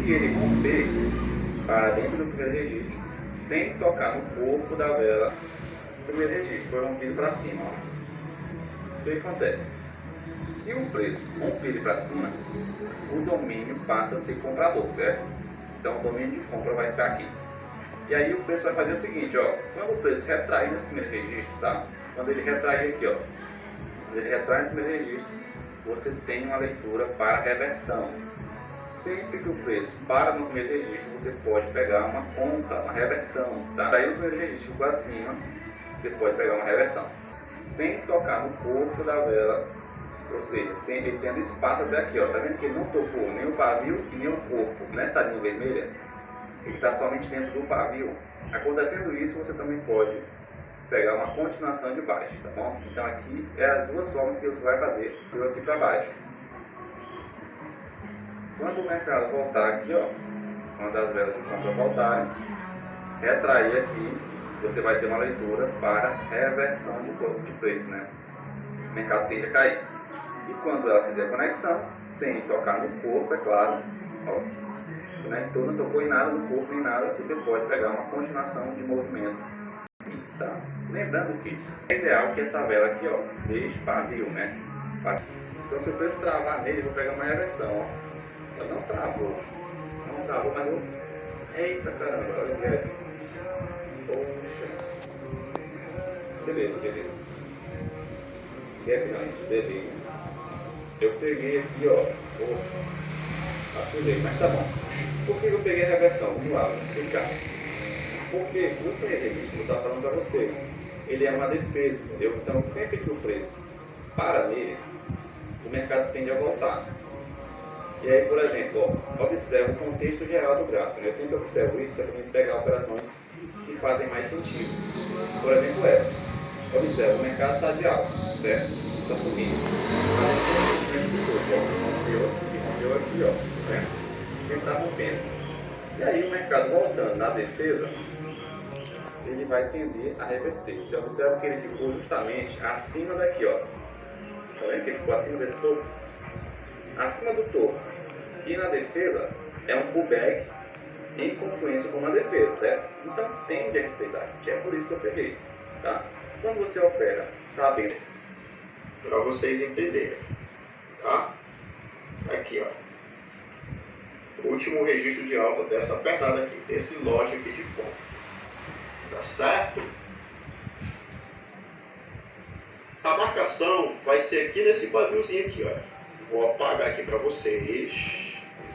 Se ele romper para dentro do primeiro registro, sem tocar no corpo da vela, o primeiro registro foi rompido para cima. Ó. O que acontece? Se o preço romper para cima, o domínio passa a ser comprador, certo? Então o domínio de compra vai ficar aqui. E aí o preço vai fazer o seguinte, ó, quando o preço retrair nesse primeiro registro, tá? Quando ele retrair aqui, ó, quando ele retrai no primeiro registro, você tem uma leitura para reversão. Sempre que o preço para no primeiro registro, você pode pegar uma compra, uma reversão, tá? Daí o primeiro registro ficou acima, você pode pegar uma reversão. Sem tocar no corpo da vela, ou seja, sem ele tendo espaço até aqui, ó, tá vendo que ele não tocou nem o pavio e nem o corpo nessa linha vermelha? Ele está somente dentro do pavio. Acontecendo isso, você também pode pegar uma continuação de baixo, tá bom? Então aqui é as duas formas que você vai fazer, eu aqui para baixo. Quando o mercado voltar aqui, ó, quando as velas de compra voltarem, retrair aqui, você vai ter uma leitura para reversão de preço, né? O mercado tende a cair. E quando ela fizer conexão, sem tocar no corpo, é claro, ó, conectou, não tocou em nada no corpo nem nada, você pode pegar uma continuação de movimento. Tá? Lembrando que é ideal que essa vela aqui, ó, deixe pavio, né? Então se o preço travar nele, eu vou pegar uma reversão, ó. Ela não travou, mas eu... Eita caramba, olha o gap. Poxa. Beleza. Gap não, gente, beleza. Eu peguei aqui, ó, afundei, mas tá bom. Por que eu peguei a reversão? Vamos lá, vou explicar. Porque o preço, que eu estou falando para vocês, ele é uma defesa, entendeu? Então sempre que o preço para nele, o mercado tende a voltar. E aí, por exemplo, ó, observa o contexto geral do gráfico, né? Eu sempre observo isso para também pegar operações que fazem mais sentido. Por exemplo, essa. Observa, o mercado está de alta, certo? Está subindo. Rompeu aqui, ó. Né? Sempre está rompendo. E aí o mercado voltando na defesa, ele vai tender a reverter. Você observa que ele ficou justamente acima daqui, ó. Tá vendo que ele ficou acima desse topo? Acima do topo. E na defesa é um pullback em confluência com uma defesa, certo? Então tende a respeitar. É por isso que eu peguei, tá? Quando você opera sabendo, para vocês entenderem, tá? Aqui, ó. O último registro de alta dessa pernada aqui, desse lote aqui de ponta. Tá certo? A marcação vai ser aqui nesse paviozinho aqui, ó. Vou apagar aqui para vocês.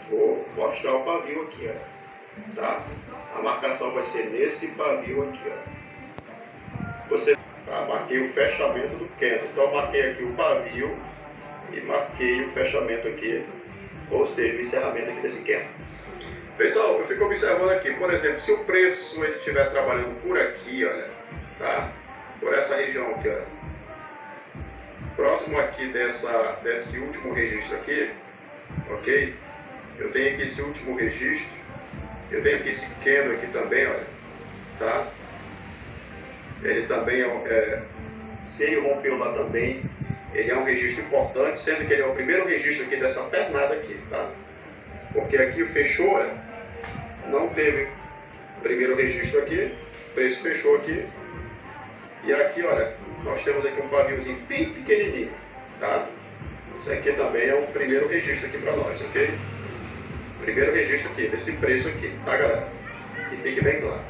Vou mostrar o pavio aqui, ó. Tá? A marcação vai ser nesse pavio aqui, ó. Tá? Marquei o fechamento do candle. Então marquei aqui o pavio e marquei o fechamento aqui, ou seja, o encerramento aqui desse candle. Pessoal, eu fico observando aqui, por exemplo, se o preço ele estiver trabalhando por aqui, olha, tá? Por essa região aqui, olha, próximo aqui desse último registro aqui, ok? Eu tenho aqui esse último registro, eu tenho aqui esse candle aqui também, olha, tá? Ele também se ele rompeu lá também, ele é um registro importante, sendo que ele é o primeiro registro aqui dessa pernada aqui, tá? Porque aqui fechou, né? Não teve primeiro registro aqui, o preço fechou aqui. E aqui, olha, nós temos aqui um paviozinho bem pequenininho, tá? Isso aqui também é o primeiro registro aqui para nós, ok? Primeiro registro aqui, desse preço aqui, tá, galera? Que fique bem claro.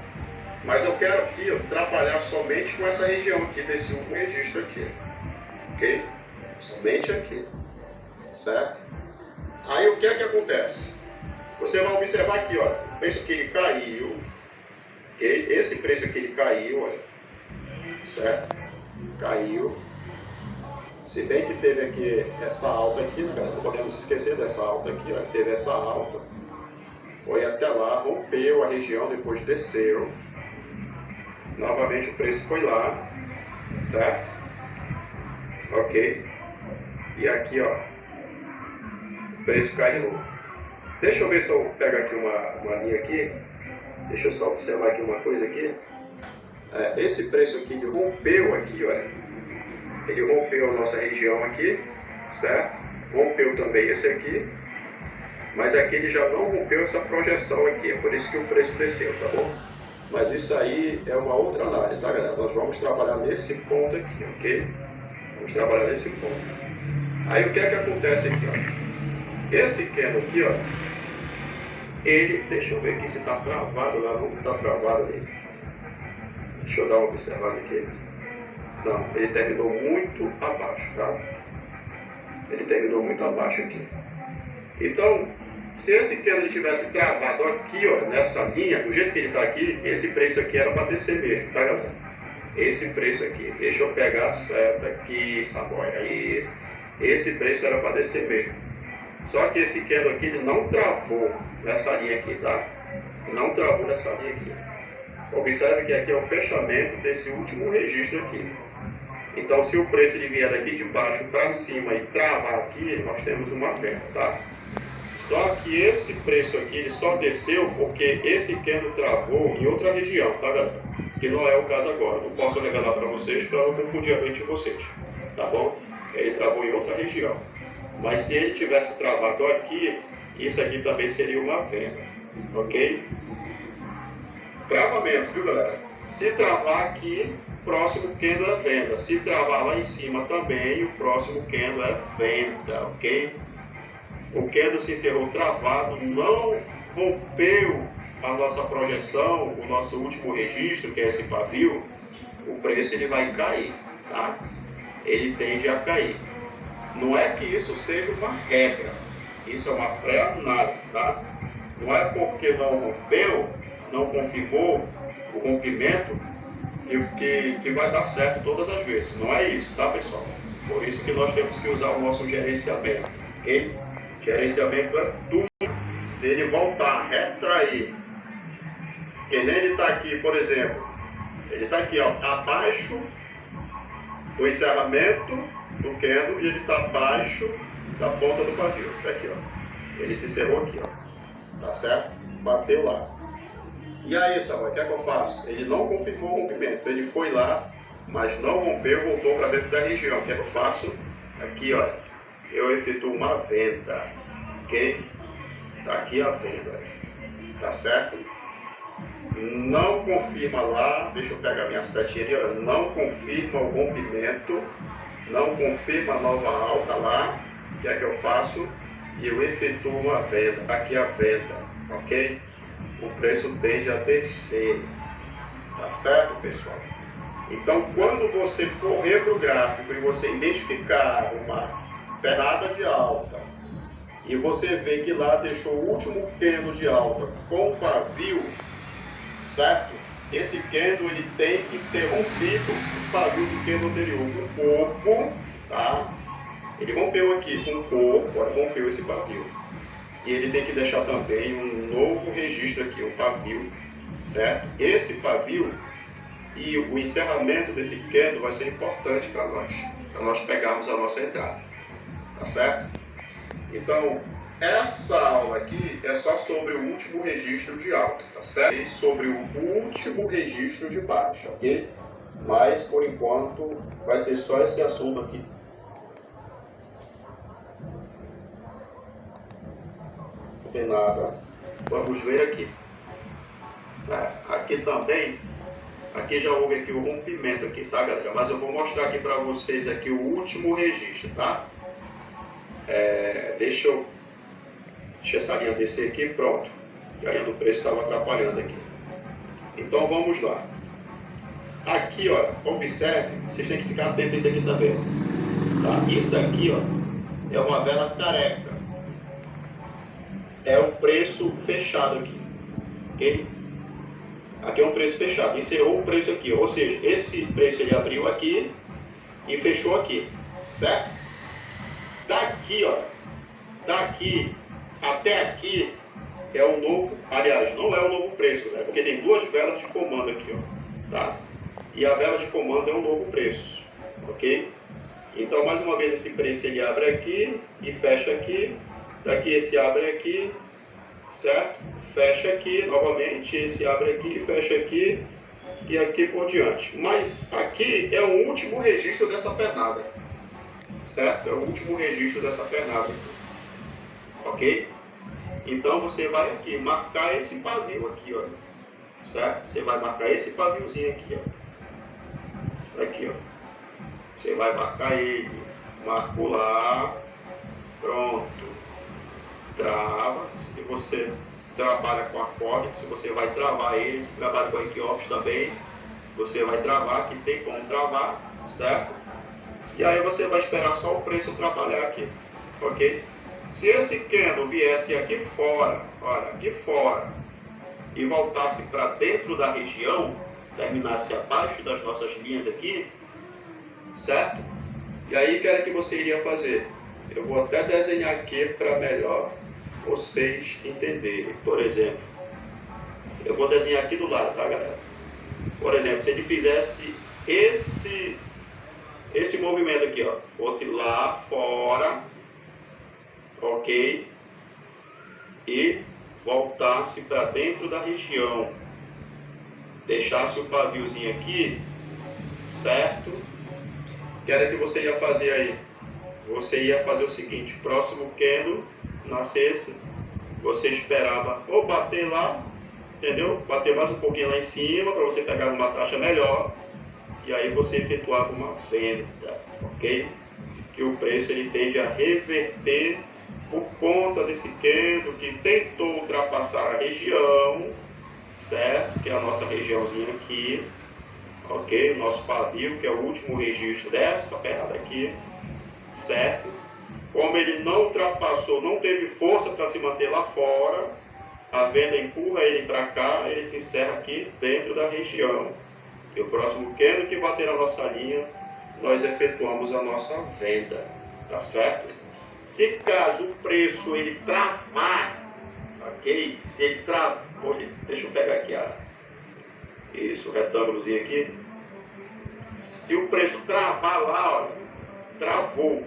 Mas eu quero aqui, ó, trabalhar somente com essa região aqui, desse último registro aqui, ok? Somente aqui, certo? Aí o que é que acontece? Você vai observar aqui, ó, o preço que ele caiu, ok? Esse preço aqui ele caiu, olha, certo? Caiu. Se bem que teve aqui essa alta aqui, né, galera? Não podemos esquecer dessa alta aqui, ó. Teve essa alta, foi até lá, rompeu a região, depois desceu. Novamente o preço foi lá, certo? Ok? E aqui, ó, o preço cai de novo. Deixa eu ver se eu pego aqui uma linha aqui. Deixa eu só observar aqui uma coisa aqui. Esse preço aqui, ele rompeu aqui, olha. Ele rompeu a nossa região aqui, certo? Rompeu também esse aqui. mas aqui ele já não rompeu essa projeção aqui, é por isso que o preço desceu, tá bom? Mas isso aí é uma outra análise, tá, galera? Nós vamos trabalhar nesse ponto aqui, ok? Vamos trabalhar nesse ponto. Aí o que é que acontece aqui, ó? Esse candle aqui, ó, ele, deixa eu ver aqui se está travado lá, não está travado ali. Deixa eu dar uma observada aqui. Não, ele terminou muito abaixo, tá? Ele terminou muito abaixo aqui. Então, se esse candle tivesse travado aqui, ó, nessa linha, do jeito que ele está aqui, esse preço aqui era para descer mesmo, tá, galera? Esse preço aqui, deixa eu pegar a seta aqui, Saboia, isso. Esse preço era para descer mesmo. Só que esse candle aqui, ele não travou nessa linha aqui, tá? Não travou nessa linha aqui. Observe que aqui é o fechamento desse último registro aqui. Então, se o preço ele vier daqui de baixo para cima e travar aqui, nós temos uma venda, tá? Só que esse preço aqui, ele só desceu porque esse candle travou em outra região, tá, galera? Que não é o caso agora. Não posso revelar para vocês para não confundir a mente de vocês, tá bom? Ele travou em outra região. Mas se ele tivesse travado aqui, isso aqui também seria uma venda, ok? Travamento, viu, galera? Se travar aqui, próximo candle é venda. Se travar lá em cima também, o próximo candle é venda, ok? O candle se encerrou travado, não rompeu a nossa projeção, o nosso último registro, que é esse pavio, o preço ele vai cair, tá? Ele tende a cair. Não é que isso seja uma regra, isso é uma pré-análise, tá? Não é porque não rompeu, não confirmou o rompimento que vai dar certo todas as vezes. Não é isso, tá, pessoal? Por isso que nós temos que usar o nosso gerenciamento, ok? Gerenciamento é tudo. Se ele voltar a retrair, que nem ele está aqui, por exemplo, ele está aqui, ó, abaixo do encerramento do candle e ele está abaixo da ponta do pavio. Tá aqui, ó. Ele se encerrou aqui, ó. Tá certo? Bateu lá. E aí, Samuel, o que é que eu faço? Ele não confirmou o rompimento. Ele foi lá, mas não rompeu, voltou para dentro da região. O que é que eu faço? Aqui, ó. Eu efetuo uma venda. Ok? Tá aqui a venda. Tá certo? Não confirma lá. Deixa eu pegar minha setinha ali, ó. Não confirma o rompimento. Não confirma a nova alta lá. O que é que eu faço? E eu efetuo uma venda. Aqui a venda. Ok? O preço tende a descer. Tá certo, pessoal? Então, quando você correr para o gráfico e você identificar uma pegada de alta e você vê que lá deixou o último candle de alta com pavio, certo? Esse candle ele tem que ter rompido o pavio do candle anterior com o corpo, tá? Ele rompeu aqui com o corpo, agora rompeu esse pavio. E ele tem que deixar também um novo registro aqui, um pavio, certo? Esse pavio e o encerramento desse candle vai ser importante para nós pegarmos a nossa entrada, tá certo? Então, essa aula aqui é só sobre o último registro de alta, tá certo? E sobre o último registro de baixa, ok? Mas, por enquanto, vai ser só esse assunto aqui. Não tem nada. Vamos ver aqui. Aqui também, aqui já houve aqui o rompimento aqui, tá, galera? Mas eu vou mostrar aqui para vocês aqui o último registro, tá? Deixa essa linha descer aqui, pronto. A linha do preço estava atrapalhando aqui. Então vamos lá. Aqui, ó, observe, vocês têm que ficar atentos a isso aqui também. Tá? Isso aqui, ó, é uma vela careca. É o preço fechado aqui, ok? Aqui é um preço fechado, encerrou o preço aqui, ou seja, esse preço ele abriu aqui e fechou aqui, certo? Daqui, ó, daqui até aqui é o novo, aliás, não é o novo preço, né? Porque tem duas velas de comando aqui, ó, tá? E a vela de comando é o novo preço, ok? Então, mais uma vez, esse preço ele abre aqui e fecha aqui. Daqui esse abre aqui, certo? Fecha aqui, novamente, esse abre aqui, fecha aqui e aqui por diante. Mas aqui é o último registro dessa pernada, certo? É o último registro dessa pernada, ok? Então você vai aqui marcar esse pavio aqui, ó, certo? Você vai marcar esse paviozinho aqui, ó, aqui, ó. Você vai marcar ele, marcou lá, pronto, trava. Se você trabalha com a Corex, você vai travar ele. Se trabalha com a Equiops também, você vai travar, que tem como travar, certo? E aí você vai esperar só o preço trabalhar aqui, ok? Se esse candle viesse aqui fora, olha, aqui fora, e voltasse para dentro da região, terminasse abaixo das nossas linhas aqui, certo? E aí, o que era que você iria fazer? Eu vou até desenhar aqui para melhor vocês entenderem. Por exemplo, eu vou desenhar aqui do lado, tá, galera? Por exemplo, se ele fizesse esse movimento aqui, ó, fosse lá fora, ok, e voltasse para dentro da região, deixasse o paviozinho aqui, certo? O que era que você ia fazer aí? Você ia fazer o seguinte: próximo candle nascesse, você esperava ou bater lá, entendeu? Bater mais um pouquinho lá em cima para você pegar uma taxa melhor, e aí você efetuava uma venda, ok? Que o preço ele tende a reverter por conta desse candle que tentou ultrapassar a região, certo? Que é a nossa regiãozinha aqui, ok? O nosso pavio, que é o último registro dessa perna daqui, certo? Como ele não ultrapassou, não teve força para se manter lá fora, a venda empurra ele para cá, ele se encerra aqui dentro da região. E o próximo candle que bater na nossa linha, nós efetuamos a nossa venda, tá certo? Se caso o preço ele travar, ok? Se ele travar, deixa eu pegar aqui o retângulozinho aqui. Se o preço travar lá, olha, travou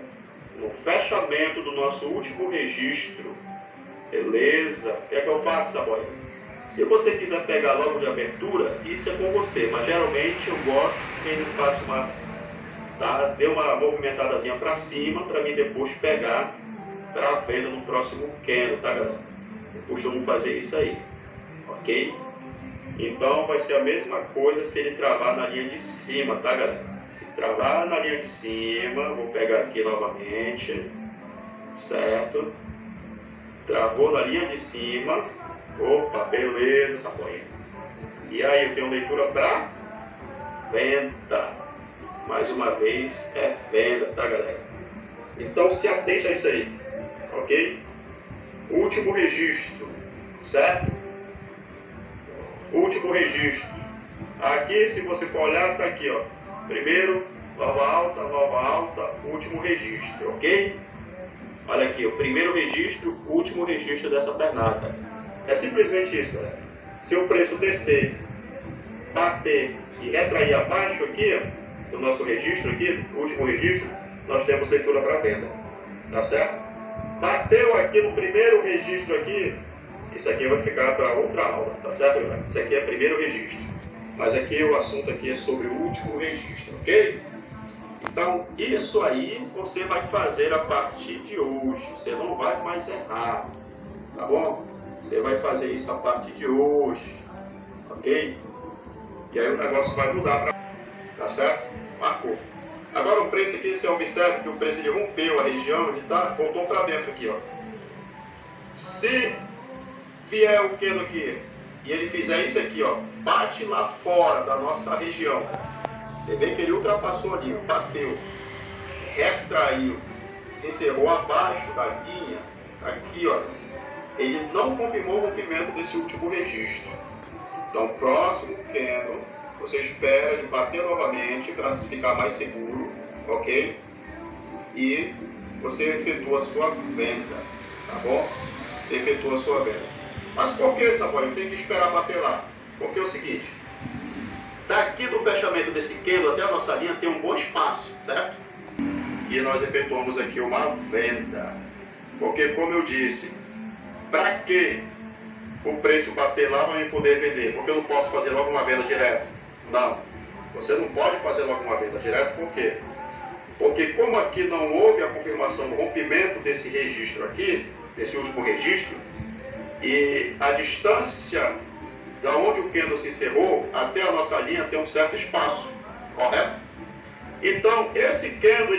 no fechamento do nosso último registro, beleza? O que é que eu faço, Saboia? Se você quiser pegar logo de abertura, isso é com você, mas geralmente eu gosto que ele faça dê uma movimentadazinha para cima, para mim depois pegar para a venda no próximo candle, tá, galera? Eu costumo fazer isso aí, ok? Então vai ser a mesma coisa se ele travar na linha de cima, tá, galera? Se travar na linha de cima, vou pegar aqui novamente, certo? Travou na linha de cima, opa, beleza, Saboia. E aí eu tenho leitura para venda. Mais uma vez é venda, tá, galera? Então se atente a isso aí, ok? Último registro, certo? Último registro. Aqui, se você for olhar, tá aqui, ó. Primeiro, nova alta, último registro, ok? Olha aqui, o primeiro registro, último registro dessa pernada. É simplesmente isso, galera. Se o preço descer, bater e retrair abaixo aqui, ó, do nosso registro aqui, último registro, nós temos leitura para venda, tá certo? Bateu aqui no primeiro registro aqui, isso aqui vai ficar para outra aula, tá certo, galera? Isso aqui é primeiro registro, mas aqui o assunto aqui é sobre o último registro, ok? Então, isso aí você vai fazer a partir de hoje, você não vai mais errar, tá bom? Você vai fazer isso a partir de hoje, ok? E aí o negócio vai mudar, tá certo? Marcou. Agora o preço aqui, você observa que o preço ele rompeu a região, ele voltou para dentro aqui, ó. Se vier o candle aqui e ele fizer isso aqui, ó, bate lá fora da nossa região, você vê que ele ultrapassou ali, bateu, retraiu, se encerrou abaixo da linha, aqui, ó, ele não confirmou o rompimento desse último registro. Então, próximo candle, você espera ele bater novamente para ficar mais seguro, ok? E você efetua a sua venda, tá bom? Você efetua a sua venda. Mas por que, Samuel? Eu tenho que esperar bater lá? Porque é o seguinte, daqui do fechamento desse candle até a nossa linha tem um bom espaço, certo? E nós efetuamos aqui uma venda. Porque, como eu disse, para que o preço bater lá para eu poder vender? Porque eu não posso fazer logo uma venda direto. Não, você não pode fazer logo uma venda direto, por quê? Porque como aqui não houve a confirmação do rompimento desse registro aqui, desse último registro, E a distância da onde o candle se encerrou até a nossa linha tem um certo espaço, correto? Então, esse candle